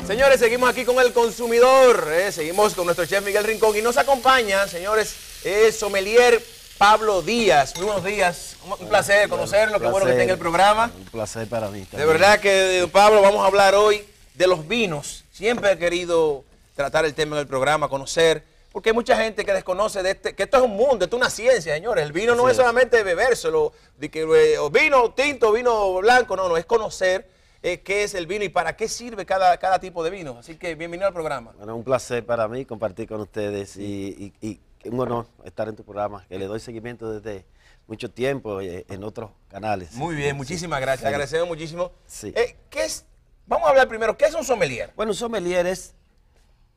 Señores, seguimos aquí con el consumidor, seguimos con nuestro chef Miguel Rincón y nos acompaña, señores, sommelier Pablo Díaz. Muy buenos días, un placer conocerlo, qué bueno que esté en el programa. Un placer para mí también. De verdad que, Pablo, vamos a hablar hoy de los vinos. Siempre he querido tratar el tema del programa, conocer, porque hay mucha gente que desconoce que esto es un mundo, esto es una ciencia, señores. El vino no es solamente bebérselo, de que vino tinto, vino blanco, no, es conocer qué es el vino y para qué sirve cada tipo de vino. Así que bienvenido al programa. Bueno, un placer para mí compartir con ustedes y un honor estar en tu programa, que le doy seguimiento desde mucho tiempo en otros canales. Muy bien, muchísimas gracias, agradecemos muchísimo. Sí. Vamos a hablar primero, ¿qué es un sommelier? Bueno, un sommelier es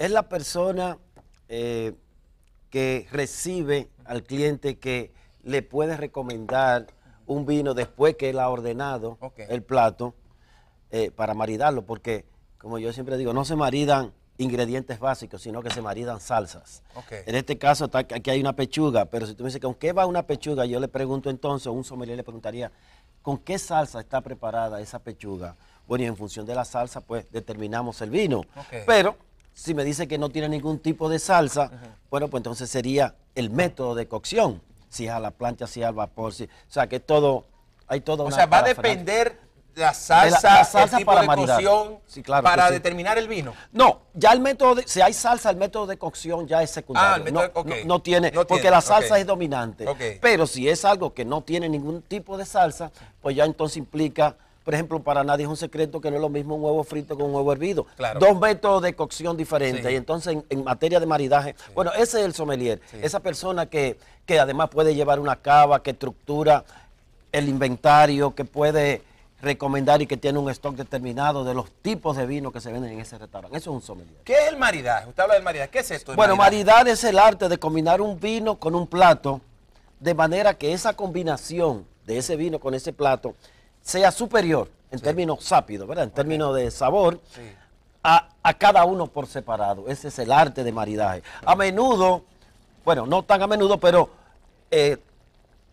la persona que recibe al cliente, que le puede recomendar un vino después que él ha ordenado el plato, para maridarlo, porque como yo siempre digo, no se maridan ingredientes básicos, sino que se maridan salsas. En este caso aquí hay una pechuga, pero si tú me dices ¿con qué va una pechuga? Yo le pregunto entonces, un sommelier le preguntaría, ¿con qué salsa está preparada esa pechuga? Bueno, y en función de la salsa, pues determinamos el vino. Pero si me dice que no tiene ningún tipo de salsa, bueno, pues entonces sería el método de cocción, si es a la plancha, si es al vapor, o sea que hay toda una... O sea, va a depender la salsa el tipo para de maridar. cocción, sí, claro, para determinar el vino. No, ya el método, si hay salsa, el método de cocción ya es secundario. No tiene, porque la salsa es dominante. Pero si es algo que no tiene ningún tipo de salsa, pues ya entonces implica, por ejemplo, para nadie es un secreto que no es lo mismo un huevo frito con un huevo hervido. Dos métodos de cocción diferentes. Y entonces en materia de maridaje, bueno, ese es el sommelier. Esa persona que además puede llevar una cava, que estructura el inventario, que puede recomendar y que tiene un stock determinado de los tipos de vino que se venden en ese restaurante. Eso es un sommelier. ¿Qué es el maridaje? Usted habla del maridaje. ¿Qué es esto? Bueno, maridar es el arte de combinar un vino con un plato de manera que esa combinación de ese vino con ese plato sea superior en términos sápidos, ¿verdad? En términos de sabor a cada uno por separado. Ese es el arte de maridaje. A menudo, bueno, no tan a menudo, pero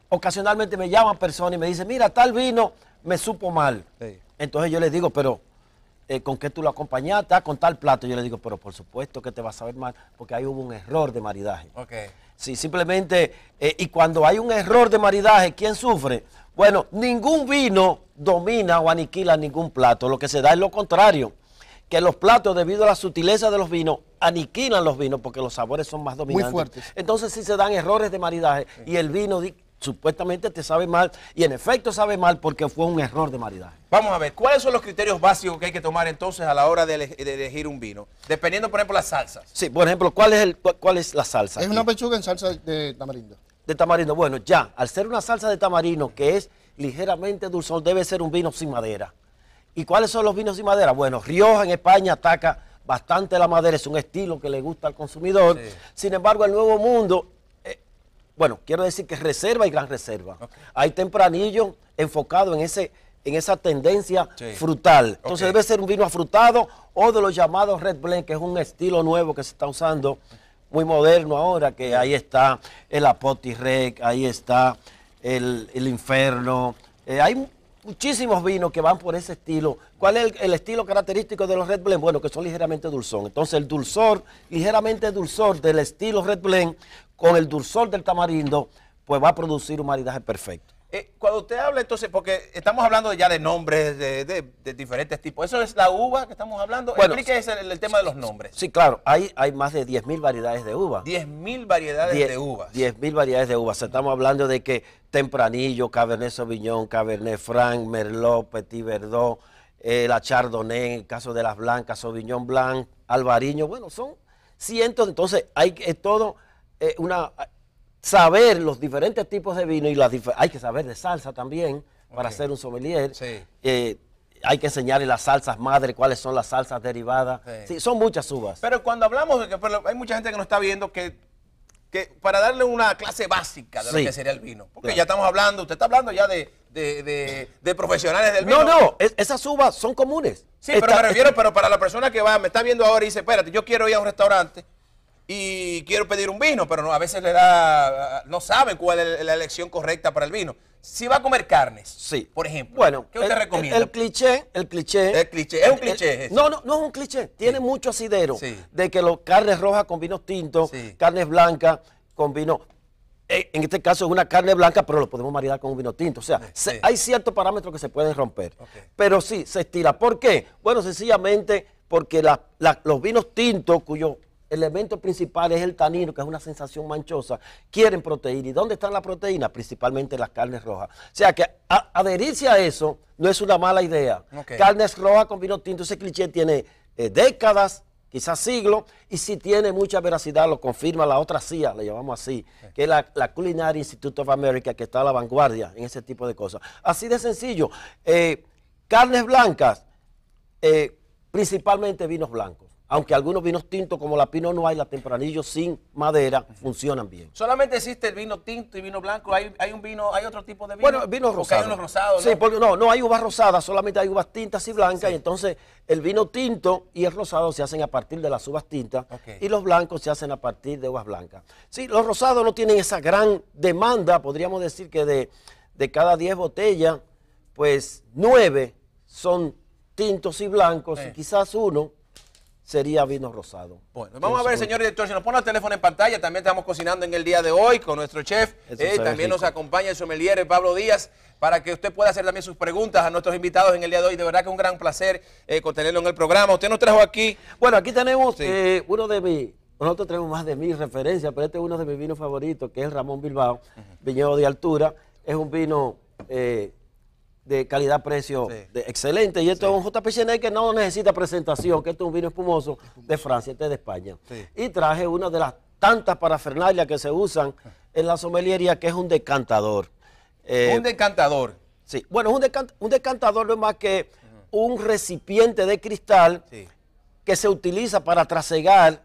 ocasionalmente me llaman personas y me dicen, mira, tal vino me supo mal. Entonces yo les digo, pero ¿con qué tú lo acompañaste? Con tal plato. Yo les digo, pero por supuesto que te va a saber mal, porque ahí hubo un error de maridaje. Sí, simplemente, y cuando hay un error de maridaje, ¿quién sufre? Bueno, ningún vino domina o aniquila ningún plato. Lo que se da es lo contrario, que los platos, debido a la sutileza de los vinos, aniquilan los vinos porque los sabores son más dominantes. Muy fuertes. Entonces sí se dan errores de maridaje y el vino supuestamente te sabe mal, y en efecto sabe mal porque fue un error de maridaje. Vamos a ver, ¿cuáles son los criterios básicos que hay que tomar entonces a la hora de elegir un vino? Dependiendo, por ejemplo, las salsas. Sí, por ejemplo, ¿cuál es la salsa? Es aquí? una pechuga en salsa de tamarindo. De tamarindo. Bueno, ya, al ser una salsa de tamarindo que es ligeramente dulzón, debe ser un vino sin madera. ¿Y cuáles son los vinos sin madera? Bueno, Rioja en España ataca bastante la madera, es un estilo que le gusta al consumidor. Sin embargo, el Nuevo Mundo, bueno, quiero decir que reserva y gran reserva. Hay Tempranillo enfocado en esa tendencia frutal. Entonces debe ser un vino afrutado o de los llamados Red Blend, que es un estilo nuevo que se está usando, muy moderno ahora, que ahí está el Apotirrec, ahí está el Inferno. Hay muchísimos vinos que van por ese estilo. ¿Cuál es el estilo característico de los Red Blend? Bueno, que son ligeramente dulzón. Entonces el dulzor, ligeramente dulzor del estilo Red Blend, con el dulzor del tamarindo, pues va a producir un maridaje perfecto. Cuando usted habla entonces, porque estamos hablando ya de nombres de diferentes tipos, ¿eso es la uva que estamos hablando? Bueno, explique el tema de los nombres. Sí, claro, hay más de 10.000 variedades de uva. 10.000 variedades de uvas. 10.000 variedades de uvas. Estamos hablando de que Tempranillo, Cabernet Sauvignon, Cabernet Franc, Merlot, Petit Verdot, la Chardonnay, en el caso de las blancas, Sauvignon Blanc, Albariño, bueno, son cientos, entonces hay todo saber los diferentes tipos de vino y hay que saber de salsa también para ser un sommelier. Hay que enseñarle las salsas madre, cuáles son las salsas derivadas. Sí, son muchas uvas. Pero cuando hablamos de que hay mucha gente que nos está viendo que para darle una clase básica de lo que sería el vino, porque ya estamos hablando, usted está hablando ya de profesionales del vino. No, esas uvas son comunes. Sí, pero me refiero, pero para la persona que me está viendo ahora y dice, espérate, yo quiero ir a un restaurante y quiero pedir un vino, pero no, a veces no saben cuál es la elección correcta para el vino. Si va a comer carnes, Sí. por ejemplo, Bueno, ¿qué usted recomienda? El cliché. El cliché, es un cliché eso. No es un cliché. Tiene mucho asidero Sí. de que los carnes rojas con vinos tintos, Sí. carnes blancas con vino. En este caso es una carne blanca, pero lo podemos maridar con un vino tinto. O sea, Sí. hay ciertos parámetros que se pueden romper. Ok. Pero sí, se estila. ¿Por qué? Bueno, sencillamente porque los vinos tintos, cuyo elemento principal es el tanino, que es una sensación manchosa, quieren proteína. ¿Y dónde están las proteínas? Principalmente las carnes rojas. O sea que adherirse a eso no es una mala idea. Ok. Carnes rojas con vino tinto, ese cliché tiene décadas, quizás siglos, y si tiene mucha veracidad, lo confirma la otra CIA, le llamamos así, que es la Culinary Institute of America, que está a la vanguardia en ese tipo de cosas. Así de sencillo. Carnes blancas, principalmente vinos blancos. Aunque algunos vinos tintos como la Pinot Noir y la Tempranillo sin madera funcionan bien. Solamente existe el vino tinto y vino blanco. Hay otro tipo de vino. Bueno, vino Porque rosado. hay unos rosados, Sí, ¿no? porque no hay uvas rosadas, solamente hay uvas tintas y blancas. Y entonces el vino tinto y el rosado se hacen a partir de las uvas tintas. Ok. Y los blancos se hacen a partir de uvas blancas. Sí, los rosados no tienen esa gran demanda. Podríamos decir que de cada 10 botellas, pues 9 son tintos y blancos. Sí. Y quizás uno sería vino rosado. Bueno, vamos a ver, señor director, si nos pone el teléfono en pantalla. También estamos cocinando en el día de hoy con nuestro chef. Eso se ve También rico. nos acompaña el sommelier Pablo Díaz, para que usted pueda hacer también sus preguntas a nuestros invitados en el día de hoy. De verdad que es un gran placer tenerlo en el programa. Usted nos trajo aquí. Bueno, aquí tenemos Sí. nosotros tenemos más de 1000 referencias, pero este es uno de mis vinos favoritos, que es el Ramón Bilbao, viñedo de altura. Es un vino de calidad-precio Sí. excelente. Y esto es un JP Chenet que no necesita presentación, que este es un vino espumoso de Francia, este es de España. Sí. Y traje una de las tantas parafernalias que se usan en la sommelería, que es un decantador. Un decantador. Sí, bueno, un decantador no es más que un recipiente de cristal Sí. que se utiliza para trasegar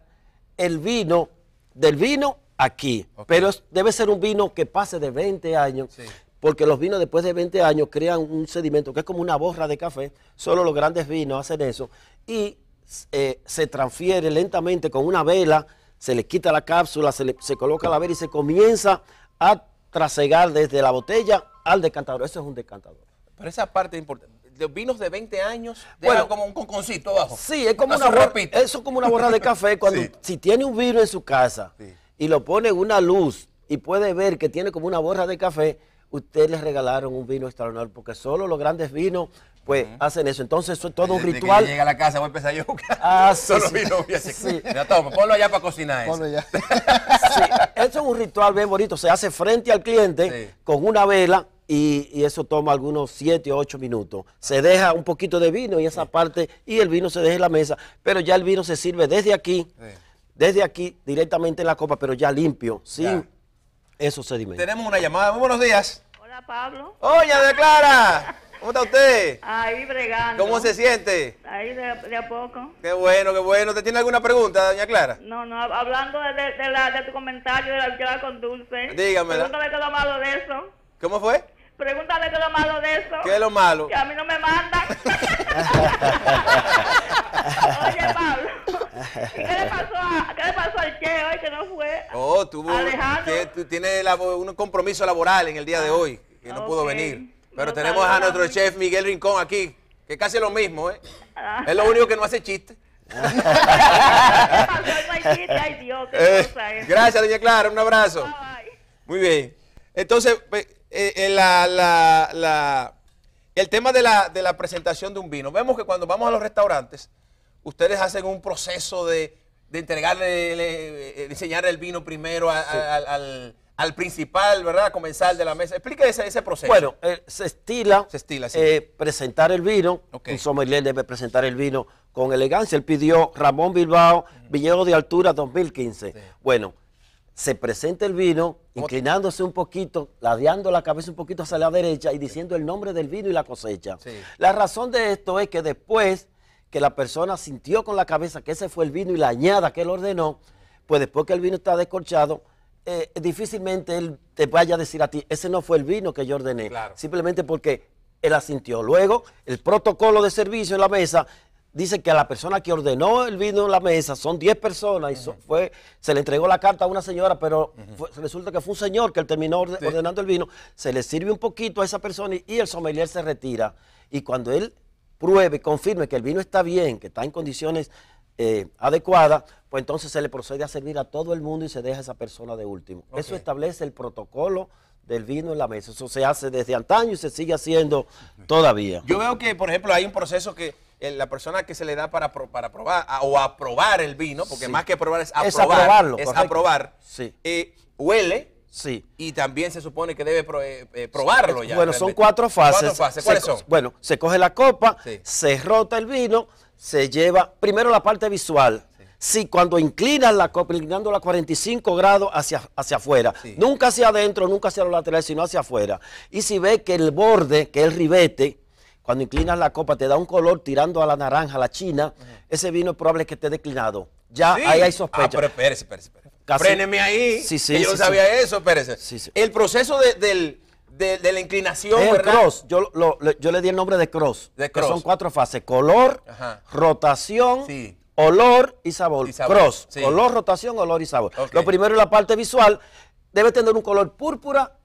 el vino, del vino aquí. Ok. Pero debe ser un vino que pase de 20 años, Sí. porque los vinos después de 20 años crean un sedimento que es como una borra de café. Solo los grandes vinos hacen eso. Y se transfiere lentamente con una vela, se le quita la cápsula, se coloca la vela y se comienza a trasegar desde la botella al decantador. Eso es un decantador. Pero esa parte es importante. Los vinos de 20 años Bueno, dejan como un conconcito abajo. Sí, es como Hace una un borra, rapito. eso es como una borra de café. Cuando Sí. si tiene un vino en su casa Sí. y lo pone en una luz y puede ver que tiene como una borra de café, usted le regalaron un vino extraordinario, porque solo los grandes vinos pues hacen eso. Entonces eso es todo un Desde que ritual. yo llegue a la casa voy a empezar yo a buscar. Ah, sí, Solo sí. vino voy a hacer. Sí. Mira, toma, ponlo allá para cocinar eso. Ponlo ya. Sí, eso es un ritual bien bonito. Se hace frente al cliente Sí. con una vela y eso toma algunos 7 o 8 minutos. Se deja un poquito de vino y esa parte, y el vino se deja en la mesa, pero ya el vino se sirve desde aquí directamente en la copa, pero ya limpio, sin Ya. esos sedimentos. Tenemos una llamada. Muy buenos días. Hola, Pablo. Oye, de Clara. ¿Cómo está usted? Ahí bregando. ¿Cómo se siente? Ahí de a poco. Qué bueno, qué bueno. ¿Usted tiene alguna pregunta, doña Clara? No, hablando de tu comentario de la lleva con dulce. Dígamela. Pregúntale qué es lo malo de eso. ¿Cómo fue? Pregúntale qué es lo malo de eso. ¿Qué es lo malo? Que a mí no me mandan. Oye, Pablo. ¿Y qué le pasó al Che hoy que no fue? Oh, Alejandro. tú tienes un compromiso laboral en el día de hoy, que no pudo ok. venir. Pero No, tenemos a nuestro saludame. chef Miguel Rincón aquí, que casi es lo mismo, ¿eh? Ah. Es lo único que no hace chiste. ¿Qué pasó? No hay chiste. Ay, Dios, qué cosa es. Gracias, doña Clara, un abrazo. Bye. Muy bien. Entonces, el tema de la presentación de un vino. Vemos que cuando vamos a los restaurantes, ustedes hacen un proceso de enseñarle el vino primero al principal, ¿verdad? Comensal de la mesa. Explique ese proceso. Bueno, se estila, sí. presentar el vino. Ok. Un sommelier debe presentar el vino con elegancia. Él pidió Ramón Bilbao, viñedo de altura 2015. Sí. Bueno, se presenta el vino, inclinándose un poquito, ladeando la cabeza un poquito hacia la derecha y diciendo el nombre del vino y la cosecha. Sí. La razón de esto es que después que la persona sintió con la cabeza que ese fue el vino y la añada que él ordenó, pues después que el vino está descorchado, difícilmente él te vaya a decir a ti, ese no fue el vino que yo ordené. Claro. Simplemente porque él asintió. Luego, el protocolo de servicio en la mesa dice que a la persona que ordenó el vino en la mesa son 10 personas y se le entregó la carta a una señora, pero resulta que fue un señor que él terminó ordenando el vino, se le sirve un poquito a esa persona y el sommelier se retira. Y cuando él pruebe, confirme que el vino está bien, que está en condiciones adecuadas, pues entonces se le procede a servir a todo el mundo y se deja a esa persona de último. Okay. Eso establece el protocolo del vino en la mesa. Eso se hace desde antaño y se sigue haciendo todavía. Yo veo que, por ejemplo, hay un proceso que la persona que se le da para probar o aprobar el vino, porque más que probar es aprobar, aprobar, sí. Huele. Sí. Y también se supone que debe probarlo ya. Bueno, son 4 fases. 4 fases. ¿Cuáles son? Bueno, se coge la copa, se rota el vino, se lleva primero la parte visual. Sí, cuando inclinas la copa, inclinándola a 45 grados hacia afuera. Sí. Nunca hacia adentro, nunca hacia los laterales, sino hacia afuera. Y si ves que el borde, que es el ribete, cuando inclinas la copa te da un color tirando a la naranja, a la china, ese vino es probable que esté declinado. Ya ahí hay sospecha. Pero espérese. Fréneme ahí, que yo no sabía eso, espérese. El proceso de la inclinación, es el ¿verdad? cross, yo le di el nombre de cross. Que son 4 fases: color, rotación, olor y sabor. Cross, color, rotación, olor y sabor. Okay. Lo primero es la parte visual, debe tener un color púrpura,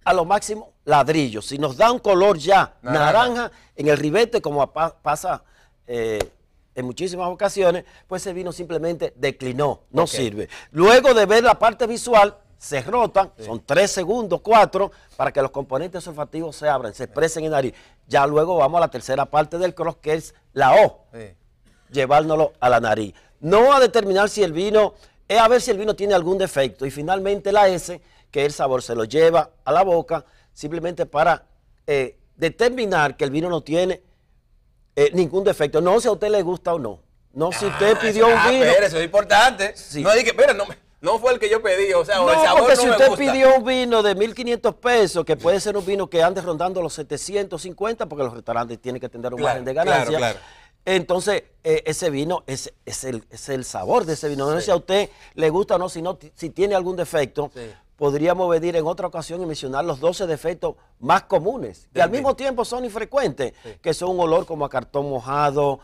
a lo máximo ladrillo. Si nos da un color ya naranja en el ribete, como pasa en muchísimas ocasiones, pues ese vino simplemente declinó, no sirve. Luego de ver la parte visual, se rotan, son 3 segundos, 4, para que los componentes olfativos se abran, se expresen en nariz. Ya luego vamos a la tercera parte del cross, que es la O, llevárnoslo a la nariz. No a determinar si el vino, es a ver si el vino tiene algún defecto. Y finalmente la S, que el sabor se lo lleva a la boca, simplemente para determinar que el vino no tiene ningún defecto. No si a usted le gusta o no. No si usted pidió un vino. Pero eso es importante. Sí. No dije, espera, no fue el que yo pedí, o sea, no, el sabor porque no si me usted gusta. pidió un vino de 1.500 pesos, que puede ser un vino que ande rondando los 750, porque los restaurantes tienen que tener un margen de ganancia. Claro. Entonces, ese vino es el sabor de ese vino. No sé si a usted le gusta o no, si tiene algún defecto. Podríamos venir en otra ocasión y mencionar los 12 defectos más comunes, que al mismo tiempo son infrecuentes, que son un olor como a cartón mojado,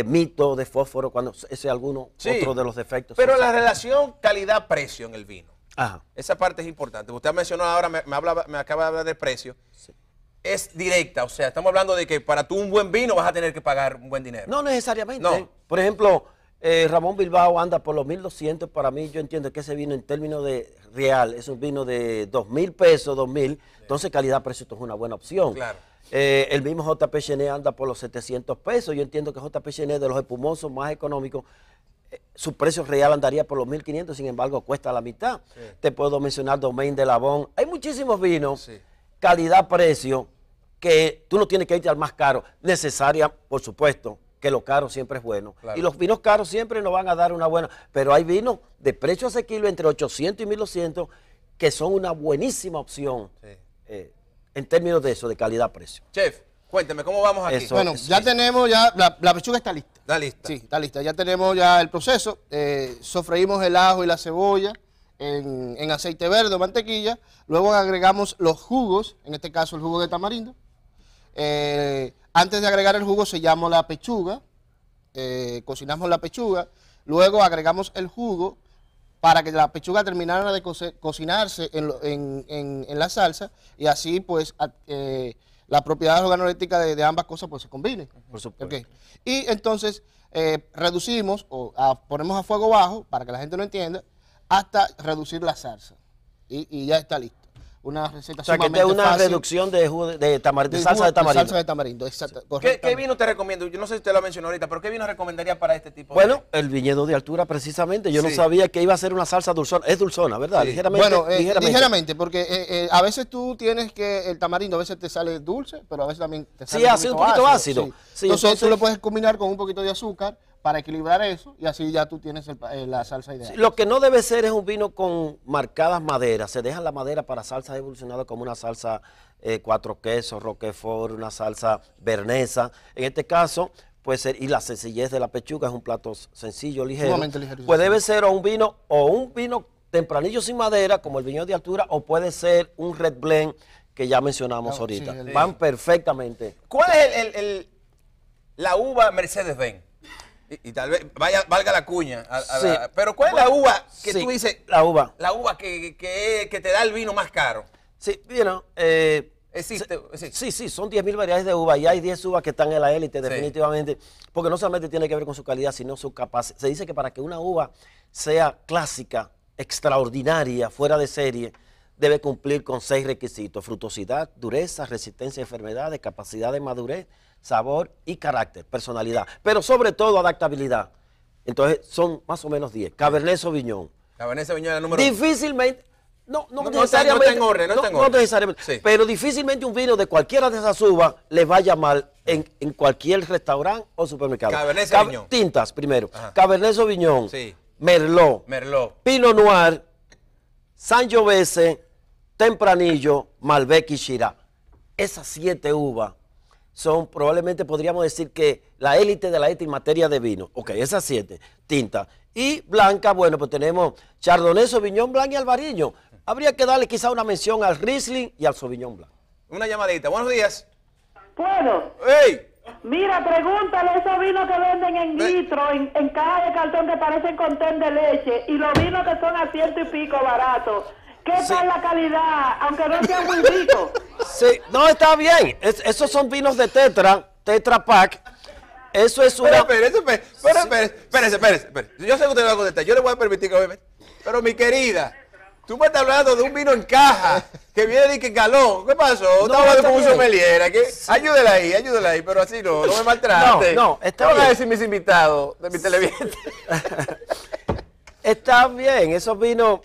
mito de fósforo, cuando ese es otro de los defectos. Pero la relación calidad-precio en el vino, Ajá. esa parte es importante. Usted mencionó ahora, me acaba de hablar de precio. Es directa, o sea, estamos hablando de que para tú un buen vino vas a tener que pagar un buen dinero. No necesariamente. No. Por ejemplo, Ramón Bilbao anda por los 1.200. Para mí, yo entiendo que ese vino en términos de real es un vino de 2.000 pesos, 2.000. Entonces, calidad-precio es una buena opción. Claro. El mismo JP Chenet anda por los 700 pesos. Yo entiendo que JP Chenet, de los espumosos más económicos, su precio real andaría por los 1.500, sin embargo, cuesta la mitad. Te puedo mencionar Domaine de Labón. Hay muchísimos vinos, calidad-precio, que tú no tienes que irte al más caro. Necesaria, por supuesto, que lo caro siempre es bueno. Claro. Y los vinos caros siempre nos van a dar una buena, pero hay vinos de precio asequible entre 800 y 1.200 que son una buenísima opción en términos de eso, de calidad-precio. Chef, cuénteme, ¿cómo vamos aquí? Bueno, ya tenemos, la pechuga está lista. Está lista. Sí, está lista. Ya tenemos ya el proceso. Sofreímos el ajo y la cebolla en aceite verde o mantequilla. Luego agregamos los jugos, en este caso el jugo de tamarindo. Antes de agregar el jugo sellamos la pechuga, cocinamos la pechuga, luego agregamos el jugo para que la pechuga terminara de cocinarse en la salsa y así pues la propiedad organoléptica de ambas cosas pues se combinen. Por supuesto. Okay. Y entonces reducimos o ponemos a fuego bajo, para que la gente lo entienda, hasta reducir la salsa y ya está listo. Una receta sumamente fácil. O sea, que es una fácil. reducción de salsa de tamarindo. Salsa de tamarindo, exacto. ¿Qué vino te recomiendo? Yo no sé si usted lo mencionó ahorita, pero ¿qué vino recomendaría para este tipo Bueno, el viñedo de altura precisamente. Yo no sabía que iba a ser una salsa dulzona. Es dulzona, ¿verdad? Sí. Ligeramente. Bueno, ligeramente, porque a veces tú tienes que, el tamarindo a veces te sale dulce, pero a veces también te sale un poquito ácido. Sí. Sí, entonces tú lo puedes combinar con un poquito de azúcar para equilibrar eso y así ya tú tienes la salsa ideal. Sí, lo que no debe ser es un vino con marcadas maderas. Se deja la madera para salsas evolucionadas como una salsa cuatro quesos, roquefort, una salsa bernesa. En este caso puede ser, y la sencillez de la pechuga es un plato sencillo, ligero. Sumamente ligero. Pues debe ser un vino tempranillo sin madera, como el viñedo de altura, o puede ser un red blend que ya mencionamos ahorita. Sí, van perfectamente. ¿Cuál es la uva Mercedes-Benz? Y tal vez valga la cuña. Sí. Pero ¿cuál es la uva que Sí, tú dices? la uva. La uva que te da el vino más caro. Sí, bueno, Existe. sí, son 10.000 variedades de uva y hay 10 uvas que están en la élite definitivamente, porque no solamente tiene que ver con su calidad, sino su capacidad. Se dice que para que una uva sea clásica, extraordinaria, fuera de serie, debe cumplir con 6 requisitos: frutosidad, dureza, resistencia a enfermedades, capacidad de madurez, sabor y carácter, personalidad, pero sobre todo adaptabilidad. Entonces son más o menos 10. Cabernet Sauvignon. Cabernet Sauvignon es el número 1. Difícilmente, no No necesariamente, está en orden, no está en orden. necesariamente, Sí. pero difícilmente un vino de cualquiera de esas uvas les vaya mal en cualquier restaurante o supermercado. Cabernet Sauvignon. Tintas primero. Ajá. Cabernet Sauvignon, Sí. Merlot, Merlot. Pinot Noir, Sangiovese, Tempranillo, Malbec y Shiraz. Esas 7 uvas son probablemente, podríamos decir que la élite de la élite en materia de vino. Ok, esas 7 tintas. Y blanca, bueno, pues tenemos Chardonnay, Sauvignon Blanc y Albariño. Habría que darle quizá una mención al Riesling y al Sauvignon Blanc. Una llamadita. Buenos días. ¿Puedo? ¡Ey! Mira, pregúntale esos vinos que venden en litro, en caja de cartón que parecen contén de leche, y los vinos que son a 100 y pico baratos. ¿Qué tal la calidad? Aunque no sean muy ricos. Sí, no, está bien. Esos son vinos de Tetra Pak. Eso es una... Espérese. Yo sé que usted me va a contestar. Yo le voy a permitir que obviamente. Pero mi querida, tú me estás hablando de un vino en caja que viene de que galón. ¿Qué pasó? Estaba hablando está con un bien. sommelier. Ayúdela ahí, pero así no me maltrate. No, está ¿Qué van a bien. decir mis invitados de mi televidente? Está bien, esos vinos,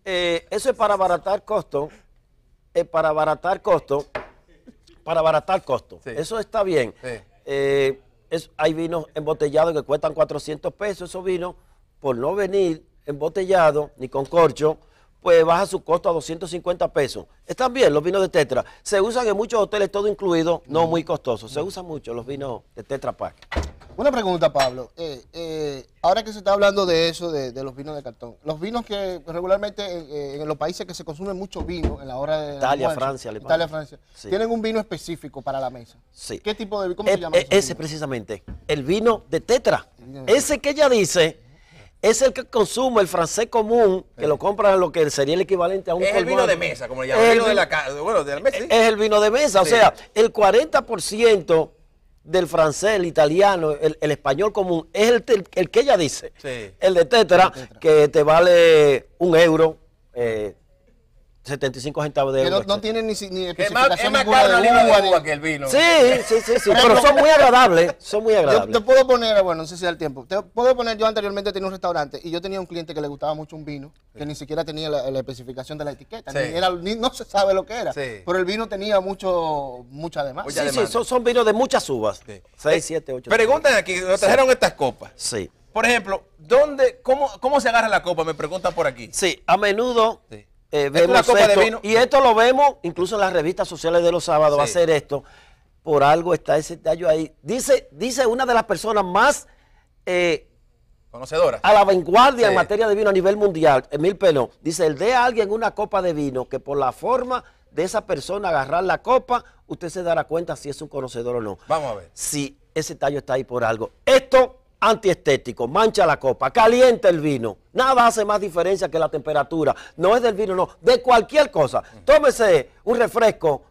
eso es para abaratar costos, Sí. Eso está bien. Sí. Hay vinos embotellados que cuestan 400 pesos, esos vinos, por no venir embotellados ni con corcho, pues baja su costo a 250 pesos. Están bien los vinos de Tetra. Se usan en muchos hoteles, todo incluido, no muy costosos. Se usan mucho los vinos de Tetra Pak. Una pregunta, Pablo. Ahora que se está hablando de eso, de los vinos de cartón, los vinos que regularmente en los países que se consume mucho vino en la hora de Italia, almuerzo, Francia, Alemania. Italia, Francia, Sí. tienen un vino específico para la mesa. Sí. ¿Qué tipo de vino? ¿Cómo se llama eso? Ese precisamente, el vino de Tetra. Ese que ella dice es el que consume el francés común, que lo compran en lo que sería el equivalente a un Es el vino colmado. de mesa, como le llaman. Es El el vino de vino- la casa. Bueno, de la mesa, sí. Es el vino de mesa, o Sí. sea, el 40% del francés, el italiano, el español común, es el que ella dice. Sí. El de Tetra, que te vale €1, 75 centavos de Que euro. no tienen ni Que es especificación más ninguna caro la lima de ni- uva que el vino. Sí, pero son muy agradables, son muy Yo agradables. te puedo poner, bueno, no sé si da el tiempo, te puedo poner, yo anteriormente tenía un restaurante y yo tenía un cliente que le gustaba mucho un vino, que ni siquiera tenía la especificación de la etiqueta, Sí. no se sabe lo que era, Sí. pero el vino tenía mucha demanda. Mucha Sí, demanda. son vinos de muchas uvas. Sí. 6, 7, 8. Preguntan aquí, nos trajeron estas copas. Sí. Por ejemplo, cómo se agarra la copa? Me preguntan por aquí. Sí, a menudo Sí. vemos una copa de esto, vino. y esto lo vemos incluso en las revistas sociales de los sábados, va a Sí. ser esto. Por algo está ese tallo ahí. Dice una de las personas más Conocedora. a la vanguardia Sí. en materia de vino a nivel mundial, Emil Pelón, dice, el de a alguien una copa de vino que por la forma de esa persona agarrar la copa, usted se dará cuenta si es un conocedor o no. Vamos a ver. Si ese tallo está ahí por algo. Esto, antiestético, mancha la copa, calienta el vino. Nada hace más diferencia que la temperatura. No es del vino, no, de cualquier cosa. Tómese un refresco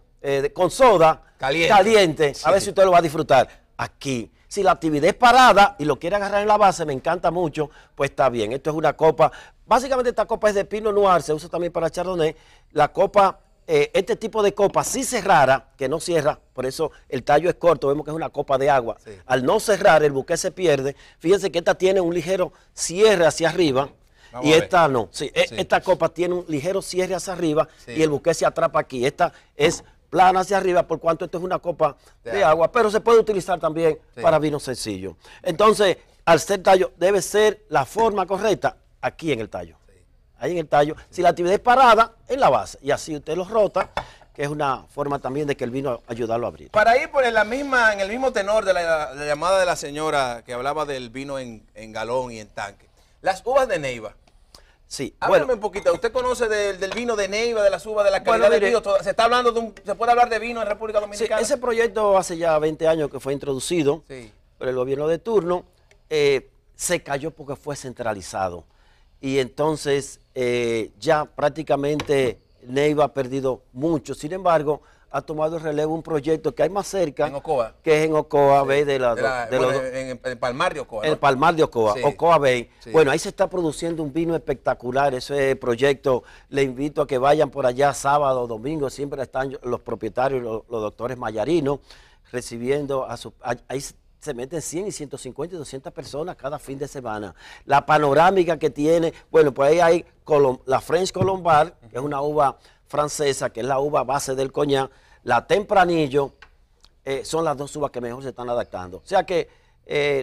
con soda caliente. Sí. A ver si usted lo va a disfrutar. Aquí, si la actividad es parada y lo quiere agarrar en la base, me encanta mucho, pues está bien. Esto es una copa, básicamente esta copa es de Pinot Noir, se usa también para Chardonnay. La copa, este tipo de copa, si cerrara, que no cierra, por eso el tallo es corto, vemos que es una copa de agua. Sí. Al no cerrar, el buque se pierde. Fíjense que esta tiene un ligero cierre hacia arriba. Vamos Y a ver. esta no. Sí, Sí. Esta copa tiene un ligero cierre hacia arriba Sí. y el buque se atrapa aquí. Esta es plana hacia arriba, por cuanto esto es una copa De de agua. agua, pero se puede utilizar también Sí. para vino sencillo. Entonces, al ser tallo, debe ser la forma correcta aquí en el tallo. Ahí en el tallo. Si la actividad es parada, en la base. Y así usted lo rota, que es una forma también de que el vino ayudarlo a abrir. Para ir por en el mismo tenor de la llamada de la señora que hablaba del vino en galón y en tanque. Las uvas de Neiva. Sí, Háblame bueno, un poquito. ¿Usted conoce del vino de Neiva, de las uvas, de la Bueno, calidad del mire. vino? Se está hablando se puede hablar de vino en República sí, Dominicana. ese proyecto hace ya 20 años que fue introducido Sí. por el gobierno de turno. se cayó porque fue centralizado. Y entonces ya prácticamente Neiva ha perdido mucho. Sin embargo, ha tomado el relevo un proyecto que hay más cerca. En Ocoa. Que es en Ocoa Sí. Bay. En el Palmar de Ocoa, ¿no? El Palmar de Ocoa, Sí. Ocoa Bay. Sí. Bueno, ahí se está produciendo un vino espectacular. Ese proyecto, le invito a que vayan por allá sábado, domingo. Siempre están los propietarios, los doctores Mayarinos, recibiendo ahí se meten 100 y 150 y 200 personas cada fin de semana. La panorámica que tiene, bueno, pues ahí hay la French Colombard, que es una uva francesa, que es la uva base del coñac, la Tempranillo, son las dos uvas que mejor se están adaptando. O sea que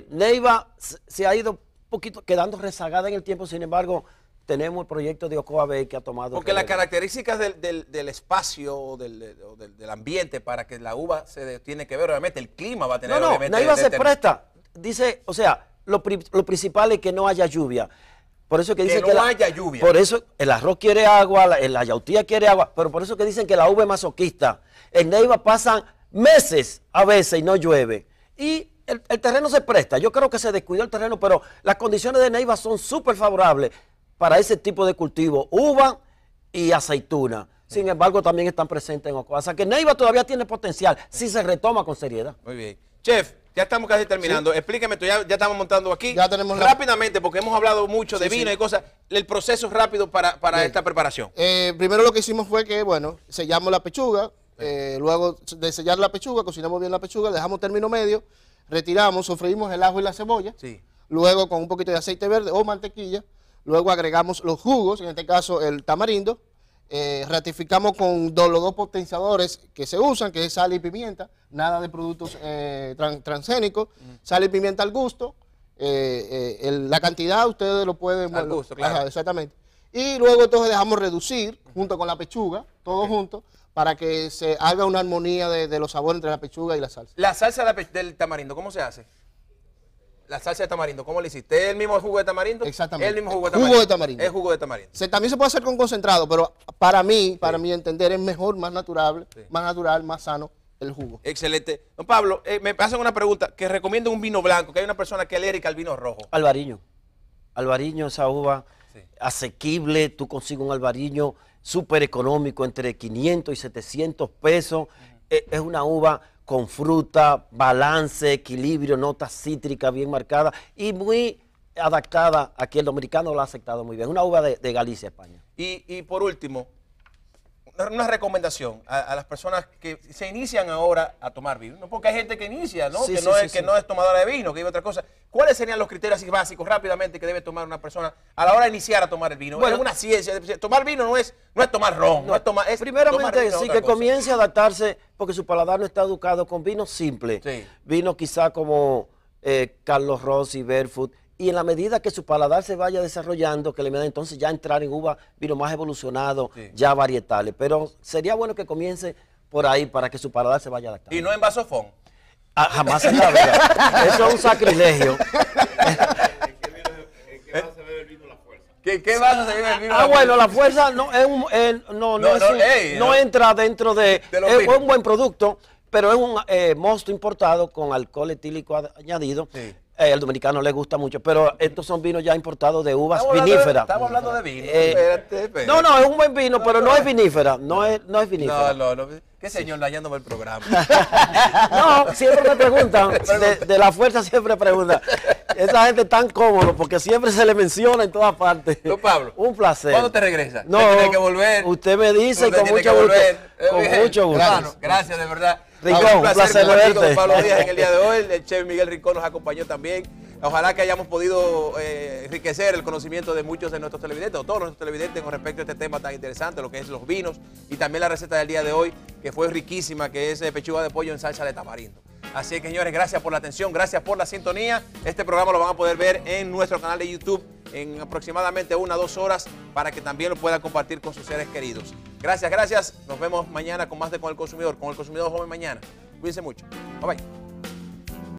Neiva se ha ido un poquito quedando rezagada en el tiempo, sin embargo, tenemos el proyecto de Ocoa Bay que ha tomado... Porque las características del espacio o del ambiente para que la uva se tiene que ver, obviamente, el clima va a tener... No, Neiva se presta. Dice, o sea, lo principal es que no haya lluvia. Por eso que dicen que no haya lluvia. Por eso el arroz quiere agua, la yautía quiere agua, pero por eso que dicen que la uva es masoquista. En Neiva pasan meses a veces y no llueve. Y el terreno se presta. Yo creo que se descuidó el terreno, pero las condiciones de Neiva son súper favorables para ese tipo de cultivo, uva y aceituna. Sin embargo, también están presentes en Ocoa. O sea que Neiva todavía tiene potencial si se retoma con seriedad. Muy bien. Chef, ya estamos casi terminando. Sí. Explíqueme, ya estamos montando aquí. Ya tenemos rápidamente, porque hemos hablado mucho de vino y cosas, el proceso rápido para esta preparación. Primero lo que hicimos fue que, bueno, sellamos la pechuga. Luego de sellar la pechuga, cocinamos bien la pechuga, dejamos término medio, retiramos, sofreímos el ajo y la cebolla. Sí. Luego con un poquito de aceite verde o mantequilla. Luego agregamos los jugos, en este caso el tamarindo. Ratificamos con los dos potenciadores que se usan, que es sal y pimienta, nada de productos transgénicos, sal y pimienta al gusto, la cantidad ustedes lo pueden... Al gusto, claro. Ajá, exactamente. Y luego entonces dejamos reducir junto con la pechuga, todo junto, para que se haga una armonía de los sabores entre la pechuga y la salsa. La salsa del tamarindo, ¿cómo se hace? La salsa de tamarindo, ¿cómo le hiciste? ¿Es el mismo jugo de tamarindo? Exactamente. ¿Es el mismo jugo de tamarindo? Jugo de tamarindo. Es jugo de tamarindo. También se puede hacer con concentrado, pero para mí entender, es mejor, más natural, más sano el jugo. Excelente. Don Pablo, me hacen una pregunta, que recomiendo un vino blanco, que hay una persona que es alérgica al vino rojo. Albariño. Albariño, esa uva asequible, tú consigues un albariño súper económico, entre 500 y 700 pesos. Es una uva con fruta, balance, equilibrio, notas cítricas bien marcadas y muy adaptada. Aquí el dominicano lo ha aceptado muy bien. Una uva de Galicia, España. Y por último, una recomendación a las personas que se inician ahora a tomar vino, ¿no? Porque hay gente que inicia, ¿no? Sí, que no es tomadora de vino, que vive otra cosa. ¿Cuáles serían los criterios así básicos rápidamente que debe tomar una persona a la hora de iniciar a tomar el vino? Bueno, es una ciencia. Tomar vino no es tomar ron, no es tomar... Primeramente, vino, sí, otra que cosa. comience a adaptarse, porque su paladar no está educado con vinos simples. Sí. Vinos quizá como Carlos Rossi, Barefoot. Y en la medida que su paladar se vaya desarrollando, que le da entonces ya entrar en uva, vino más evolucionado, ya varietales. Pero sería bueno que comience por ahí para que su paladar se vaya adaptando. Y no en vasofón. Jamás en la vida. Eso es un sacrilegio. ¿Qué vaso se bebe el vino? Bueno, la fuerza no es no entra dentro de es un buen producto, pero es un mosto importado con alcohol etílico añadido. Sí. Al dominicano le gusta mucho, pero estos son vinos ya importados de uvas viníferas. Estamos hablando de vino. Espérate. No, es un buen vino, pero no es vinífera. No es vinífera. No. ¿Qué señor dañándome el programa? No, siempre me preguntan. De la fuerza siempre preguntan. Esa gente es tan cómodo porque siempre se le menciona en todas partes. Don Pablo. Un placer. ¿Cuándo te regresas? No, tienes que volver. Usted me dice con mucho gusto. Con mucho gusto. Hermano, gracias de verdad. Rincón, un placer verte. Con Pablo Díaz en el día de hoy. El chef Miguel Rincón nos acompañó también. Ojalá que hayamos podido enriquecer el conocimiento de muchos de nuestros televidentes, o todos nuestros televidentes, con respecto a este tema tan interesante, lo que es los vinos, y también la receta del día de hoy, que fue riquísima, que es pechuga de pollo en salsa de tamarindo. Así que, señores, gracias por la atención, gracias por la sintonía. Este programa lo van a poder ver en nuestro canal de YouTube en aproximadamente 1 o 2 horas, para que también lo puedan compartir con sus seres queridos. Gracias. Nos vemos mañana con más de Con el Consumidor joven mañana. Cuídense mucho. Bye bye.